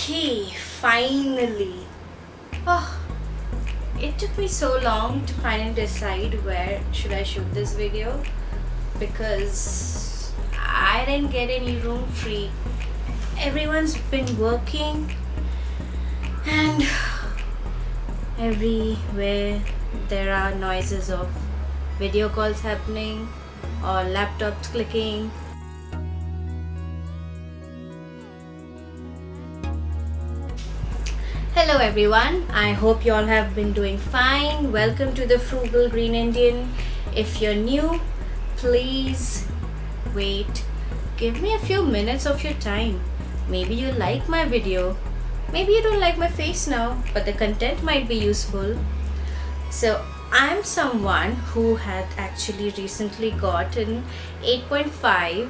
Okay, finally. Oh, it took me so long to finally decide where should I shoot this video because I didn't get any room free. Everyone's been working and everywhere there are noises of video calls happening or laptops clicking. Hello everyone, I hope you all have been doing fine. Welcome to the Frugal Green Indian. If you're new, please wait. Give me a few minutes of your time. Maybe you like my video. Maybe you don't like my face now, but the content might be useful. So I'm someone who had actually recently gotten 8.5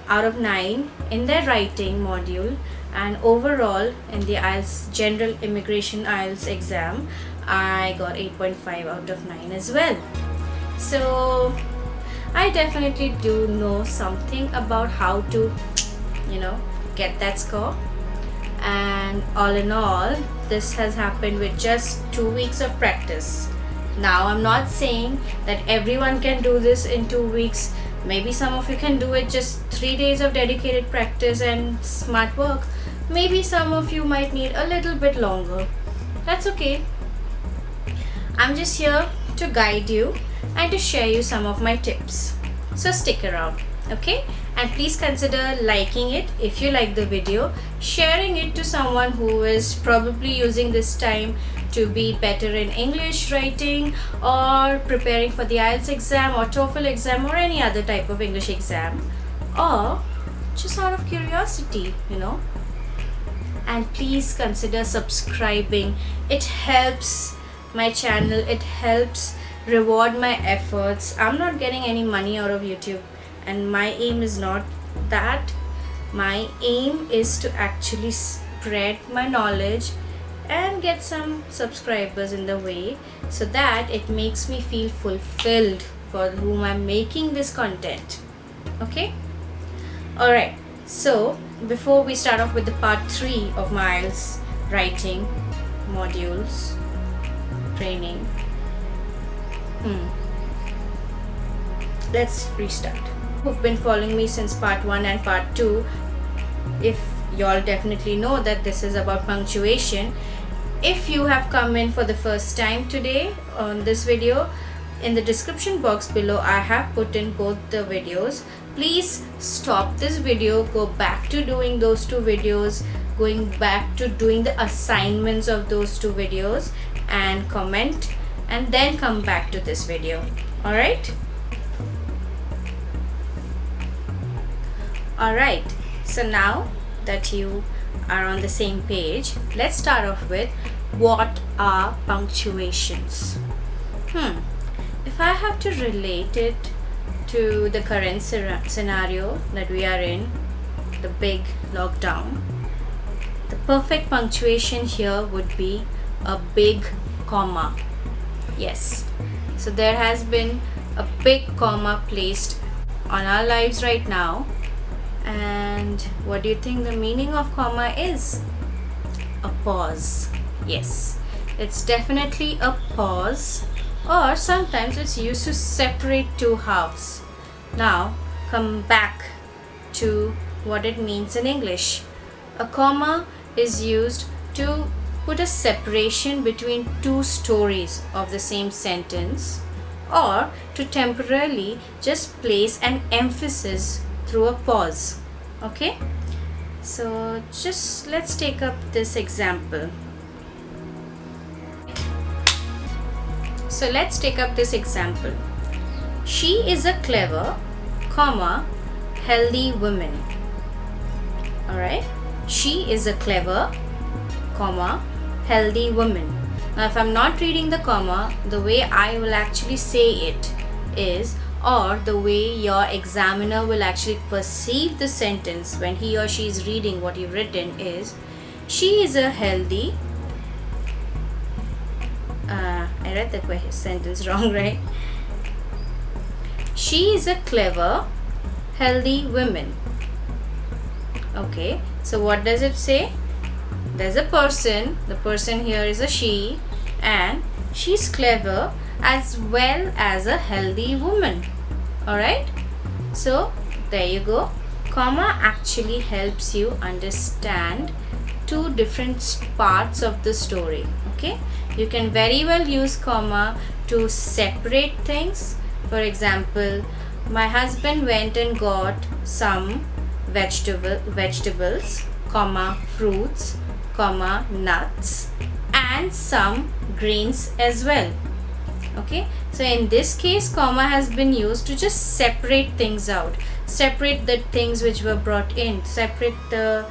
out of 9 in their writing module, and overall in the IELTS general immigration IELTS exam I got 8.5 out of 9 as well. So I definitely do know something about how to get that score, and all in all this has happened with just 2 weeks of practice. Now I'm not saying that everyone can do this in 2 weeks. Maybe some of you can do it just 3 days of dedicated practice and smart work. Maybe some of you might need a little bit longer. That's okay. I'm just here to guide you and to share you some of my tips. So stick around, okay? And please consider liking it if you like the video, sharing it to someone who is probably using this time to be better in English writing or preparing for the IELTS exam or TOEFL exam or any other type of English exam, or just out of curiosity, And please consider subscribing. It helps my channel, it helps reward my efforts. I'm not getting any money out of YouTube, and my aim is not that. My aim is to actually spread my knowledge and get some subscribers in the way, so that it makes me feel fulfilled for whom I'm making this content. Okay? Alright, so before we start off with the part 3 of my IELTS writing modules training, let's restart. Who've been following me since part 1 and part 2, if y'all definitely know that this is about punctuation. If you have come in for the first time today on this video, in the description box below I have put in both the videos. Please stop this video, go back to doing those 2 videos, going back to doing the assignments of those 2 videos, and comment, and then come back to this video. Alright? Alright, so now that you are on the same page, let's start off with what are punctuations. If I have to relate it to the current scenario that we are in, the big lockdown, the perfect punctuation here would be a big comma. Yes, so there has been a big comma placed on our lives right now. And what do you think the meaning of comma is? A pause. Yes, it's definitely a pause, or sometimes it's used to separate 2 halves. Now come back to what it means in English. A comma is used to put a separation between 2 stories of the same sentence, or to temporarily just place an emphasis through a pause. Okay, so just let's take up this example. So let's take up this example. She is a clever, healthy woman. Alright, she is a clever, healthy woman. Now if I'm not reading the comma, the way I will actually say it is, or the way your examiner will actually perceive the sentence when he or she is reading what you've written is, she is a healthy, I read that sentence wrong, right? She is a clever, healthy woman. Okay, so what does it say? there's a person, the person here is a she, and she's clever as well as a healthy woman. Alright? So there you go. Comma actually helps you understand two different parts of the story. Okay? You can very well use comma to separate things. For example, my husband went and got some vegetables, comma, fruits, comma, nuts, and some grains as well. Okay, so in this case, comma has been used to just separate things out, separate the things which were brought in, separate the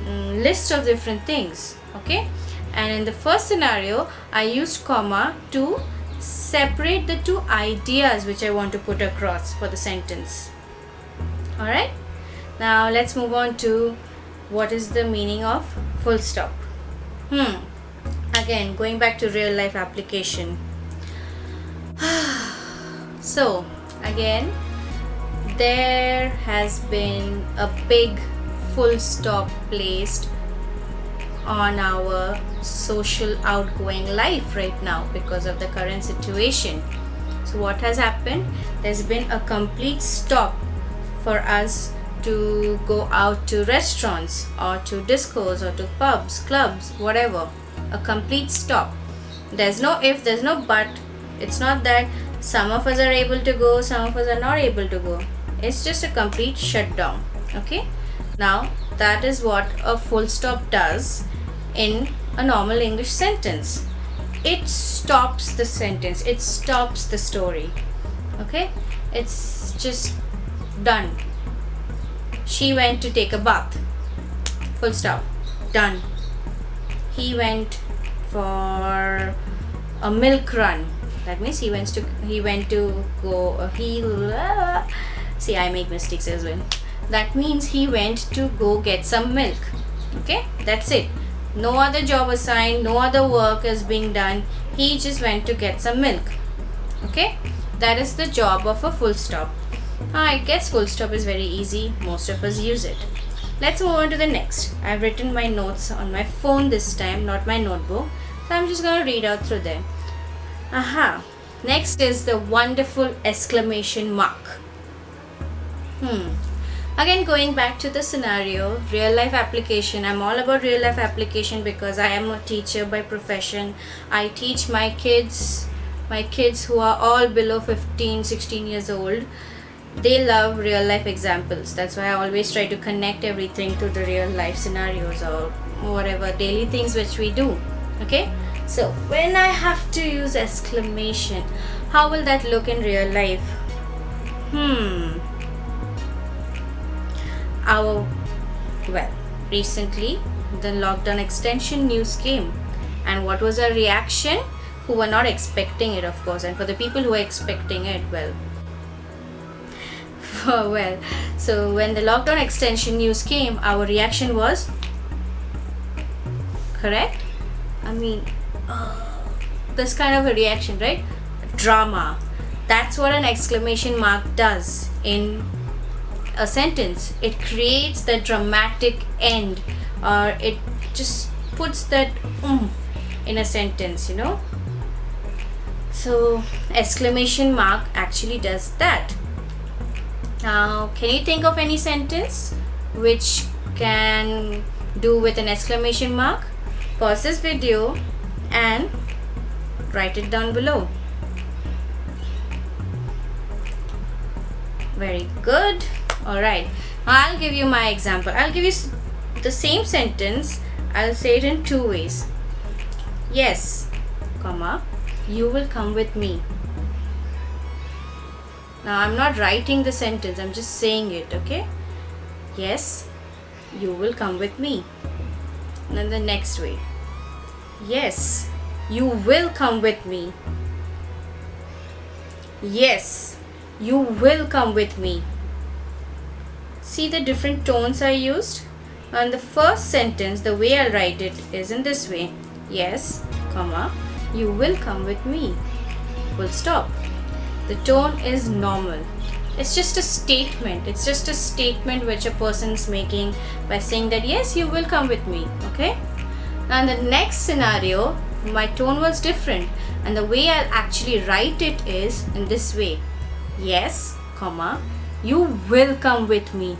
list of different things. Okay, and in the first scenario, I used comma to separate the two ideas which I want to put across for the sentence. Alright, now let's move on to what is the meaning of full stop. Again, going back to real life application. So again, there has been a big full stop placed on our social outgoing life right now because of the current situation. So what has happened? There's been a complete stop for us to go out to restaurants or to discos or to pubs, clubs, whatever. A complete stop. There's no if, there's no but. It's not that some of us are able to go, some of us are not able to go. It's just a complete shutdown. Okay? Now, that is what a full stop does in a normal English sentence. It stops the sentence. It stops the story. Okay? It's just done. She went to take a bath. Full stop. Done. He went for a milk run. That means he went to go. See, I make mistakes as well. That means he went to go get some milk. Okay, that's it. No other job assigned, no other work is being done. He just went to get some milk. Okay, that is the job of a full stop. I guess full stop is very easy. Most of us use it. Let's move on to the next. I've written my notes on my phone this time, not my notebook. So I'm just going to read out through them. Next is the wonderful exclamation mark. Again, going back to the scenario, real life application. I'm all about real life application because I am a teacher by profession. I teach my kids who are all below 15, 16 years old. They love real life examples. That's why I always try to connect everything to the real life scenarios or whatever daily things which we do. Okay? So when I have to use exclamation, how will that look in real life? Recently the lockdown extension news came, and what was our reaction? Who were not expecting it, of course, and for the people who were expecting it, so when the lockdown extension news came, our reaction was correct. I mean, this kind of a reaction, right? Drama. That's what an exclamation mark does in a sentence. It creates the dramatic end, or it just puts that in a sentence, So exclamation mark actually does that. Now, can you think of any sentence which can do with an exclamation mark? Pause this video and write it down below. Very good. Alright, I'll give you my example. I'll give you the same sentence. I'll say it in two ways. Yes, comma, you will come with me. Now I'm not writing the sentence, I'm just saying it, okay? Yes, you will come with me. And then the next way. Yes, you will come with me. Yes, you will come with me. See the different tones I used? And the first sentence, the way I'll write it is in this way. Yes, comma, you will come with me. Full stop. The tone is normal. It's just a statement. It's just a statement which a person is making by saying that yes, you will come with me. Okay? Now in the next scenario, my tone was different, and the way I'll actually write it is in this way. Yes, comma, you will come with me,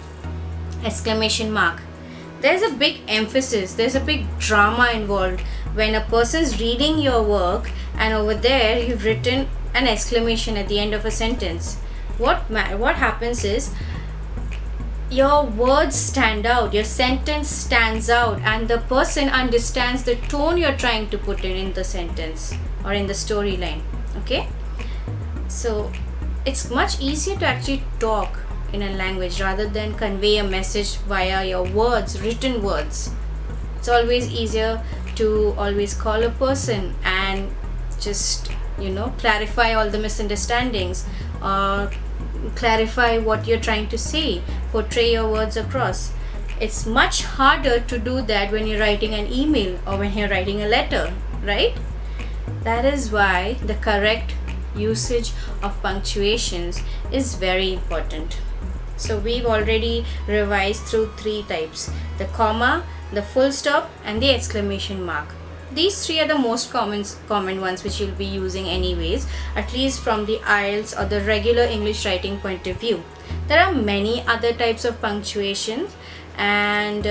exclamation mark. There's a big emphasis, there's a big drama involved when a person's reading your work and over there you've written an exclamation at the end of a sentence. What happens is your words stand out, your sentence stands out, and the person understands the tone you're trying to put in the sentence or in the storyline. Okay, so it's much easier to actually talk in a language rather than convey a message via your words, written words. It's always easier to always call a person and just clarify all the misunderstandings or clarify what you're trying to say, portray your words across. It's much harder to do that when you're writing an email or when you're writing a letter, right? That is why the correct usage of punctuations is very important. So we've already revised through 3 types: the comma, the full stop, and the exclamation mark. These 3 are the most common ones which you'll be using anyways, at least from the IELTS or the regular English writing point of view. There are many other types of punctuations, and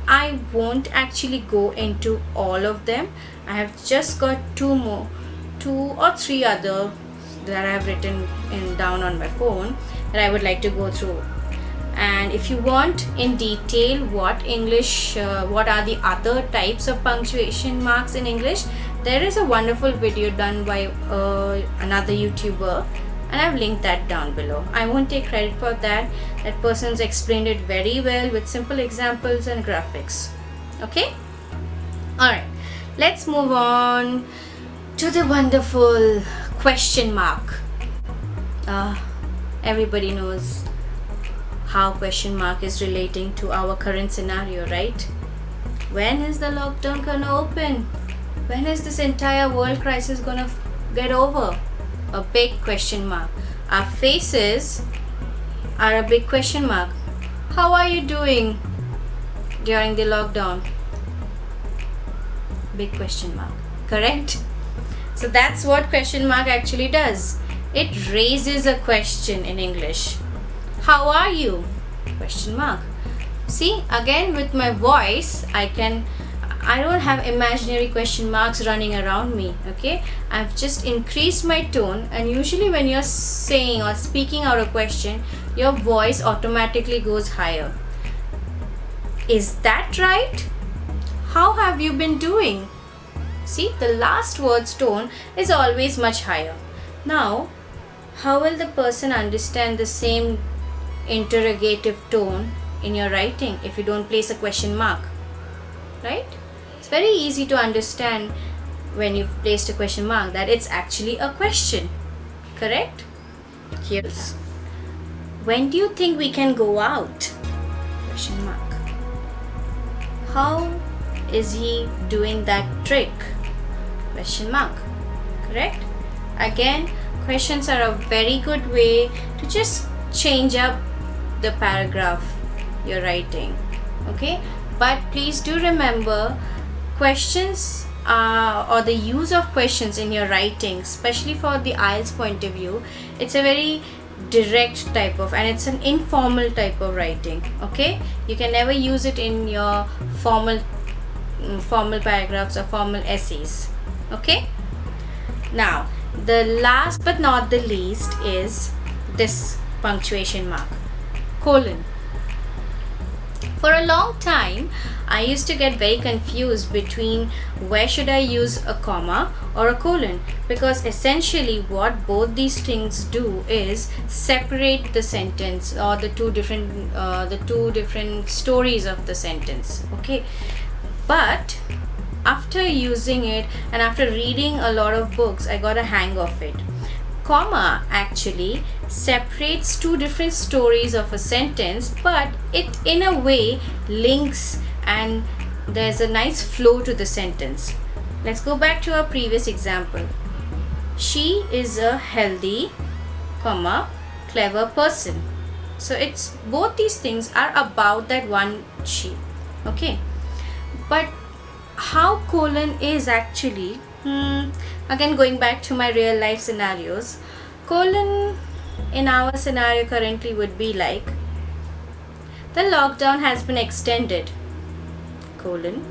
I won't actually go into all of them. I have just got 2 or 3 other that I have written down on my phone that I would like to go through. And if you want in detail what are the other types of punctuation marks in English, there is a wonderful video done by another YouTuber, and I've linked that down below. I won't take credit for that. That person's explained it very well with simple examples and graphics. Okay? Alright, let's move on to the wonderful question mark. Everybody knows how question mark is relating to our current scenario, right? When is the lockdown gonna open? When is this entire world crisis gonna get over? A big question mark. Our faces are a big question mark. How are you doing during the lockdown? Big question mark. Correct? So that's what question mark actually does. It raises a question in English. How are you? Question mark. See, again with my voice, I don't have imaginary question marks running around me. Okay, I've just increased my tone, and usually when you're saying or speaking out a question, your voice automatically goes higher. Is that right? How have you been doing? See, the last word's tone is always much higher. Now, how will the person understand the same interrogative tone in your writing if you don't place a question mark? Right? It's very easy to understand when you've placed a question mark that it's actually a question. Correct? Here's: when do you think we can go out? Question mark. How is he doing that trick? Question mark. Correct? Again, questions are a very good way to just change up the paragraph you're writing. Okay, but please do remember, questions or the use of questions in your writing, especially for the IELTS point of view, it's a very direct type of, and it's an informal type of writing. Okay, you can never use it in your formal paragraphs or formal essays. Okay, now the last but not the least is this punctuation mark, colon. For a long time, I used to get very confused between where should I use a comma or a colon, because essentially what both these things do is separate the sentence or the two different stories of the sentence. Okay, but after using it and after reading a lot of books, I got a hang of it. Comma actually separates two different stories of a sentence, but it in a way links and there's a nice flow to the sentence. Let's go back to our previous example. She is a healthy, comma, clever person. So it's both these things are about that one she. Okay, but how colon is actually, again going back to my real life scenarios, colon in our scenario currently would be like, the lockdown has been extended, colon,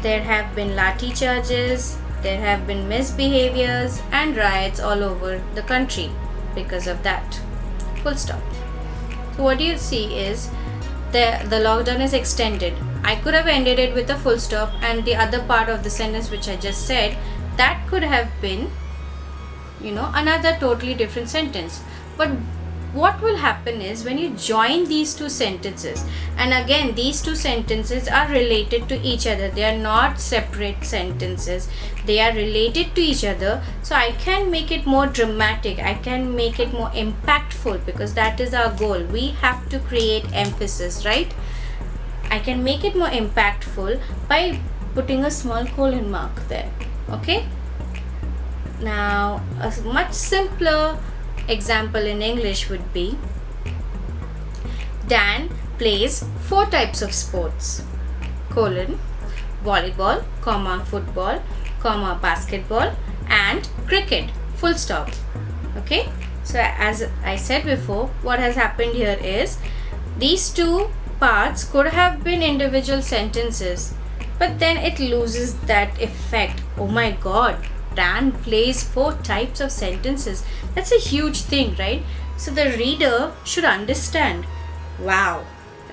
there have been lathi charges, there have been misbehaviors and riots all over the country because of that, full stop. So what you see is the lockdown is extended. I could have ended it with a full stop, and the other part of the sentence which I just said, that could have been, another totally different sentence. But what will happen is when you join these two sentences, and again these two sentences are related to each other, they are not separate sentences, they are related to each other, so I can make it more dramatic, I can make it more impactful, because that is our goal. We have to create emphasis, right? I can make it more impactful by putting a small colon mark there. Okay, now a much simpler example in English would be, Dan plays 4 types of sports, colon, volleyball, comma, football, comma, basketball and cricket, full stop. Okay, so as I said before, what has happened here is these two parts could have been individual sentences, but then it loses that effect. Oh my god, Dan plays 4 types of sentences. That's a huge thing, right? So the reader should understand, wow.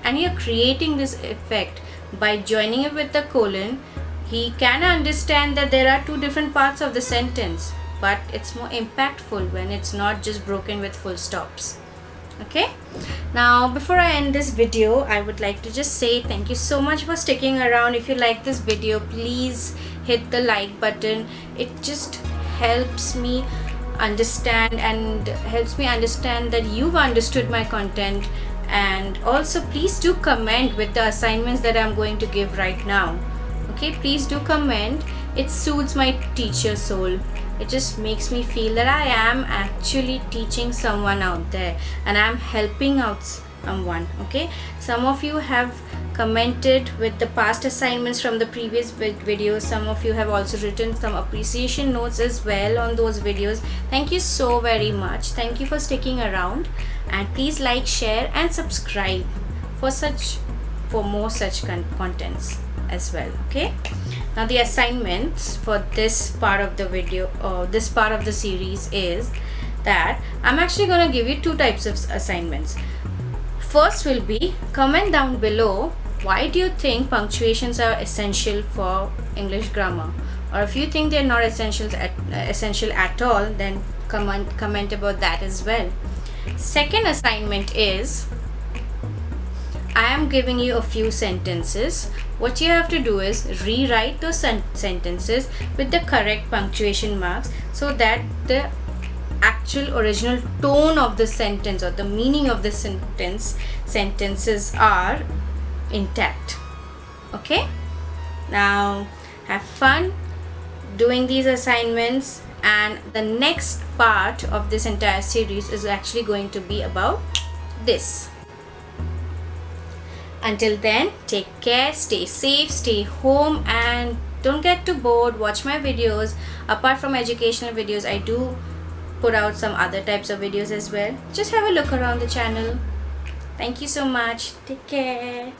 And you're creating this effect by joining it with the colon. He can understand that there are 2 different parts of the sentence, but it's more impactful when it's not just broken with full stops. Okay, now before I end this video, I would like to just say thank you so much for sticking around. If you like this video, please hit the like button. It just helps me understand that you've understood my content. And also please do comment with the assignments that I'm going to give right now. Okay, please do comment. It soothes my teacher soul. It just makes me feel that I am actually teaching someone out there and I'm helping out someone. Okay, some of you have commented with the past assignments from the previous videos. Some of you have also written some appreciation notes as well on those videos. Thank you so very much. Thank you for sticking around, and please like, share and subscribe for more such contents as well. Okay, now the assignments for this part of the video, or this part of the series, is that I'm actually going to give you 2 types of assignments. First will be, comment down below, why do you think punctuations are essential for English grammar? Or if you think they're not essential at all, then comment about that as well. Second assignment is, I am giving you a few sentences. What you have to do is rewrite those sentences with the correct punctuation marks, so that the actual original tone of the sentence or the meaning of the sentences are intact. Okay, now have fun doing these assignments, and the next part of this entire series is actually going to be about this. Until then, take care, stay safe, stay home, and don't get too bored. Watch my videos. Apart from educational videos, I do put out some other types of videos as well. Just have a look around the channel. Thank you so much. Take care.